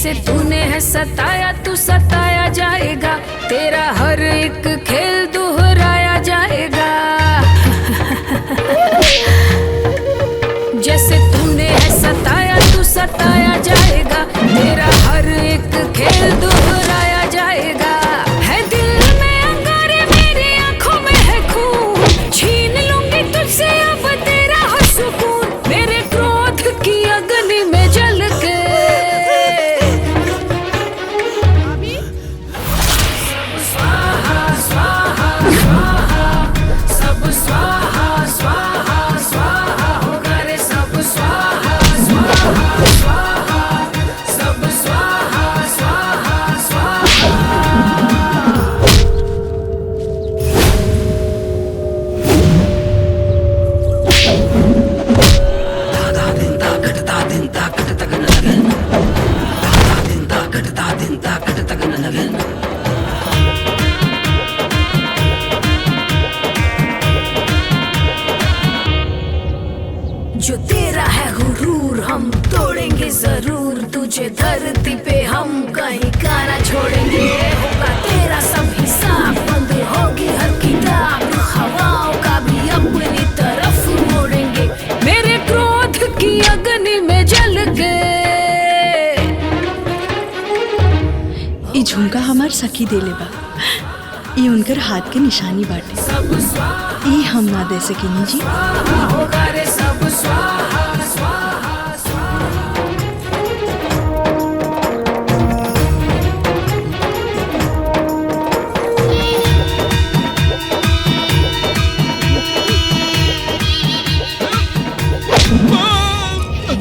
जैसे तूने है सताया तू सताया जाएगा, तेरा हर एक खेल दोहराया जाएगा। जैसे तूने है सताया तू सताया जाएगा, तेरा हर एक खेल दोहराया जाएगा। है दिल में अंगारे मेरी आंखों में है खून, छीन लूंगी तुझसे अब तेरा हर सुकून, मेरे क्रोध की अग्नि में जल के। स्वाहा स्वाहा स्वाहा सब स्वाहा स्वाहा स्वाहा होगा रे सब स्वाहा स्वाहा स्वाहा सब स्वाहा स्वाहा स्वाहा। जो तेरा है गुरूर हम तोड़ेंगे जरूर, तुझे धरती पे हम कहीं का ना छोड़ेंगे। होगा तेरा सब हिसाब, बंद होगी हर किताब, हवाओं का भी अपनी तरफ मोड़ेंगे, मेरे क्रोध की अग्नि में जल के। ई झुमका हमार सखी देले बा, ई उनकर हाथ के निशानी बाटे, ई हम ना दे सकेनी जी।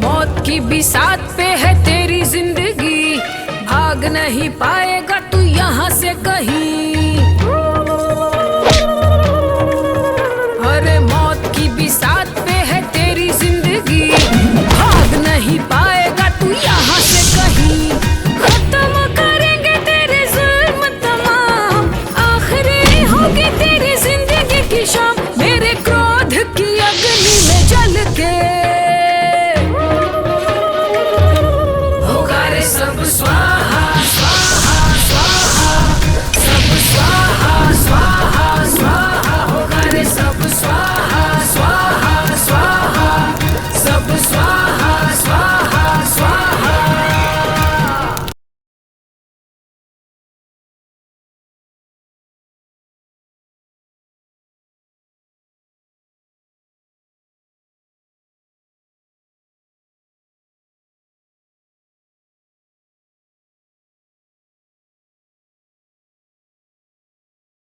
मौत की बिसात पे है तेरी जिंदगी, भाग नहीं पाएगा तू यहाँ से कहीं।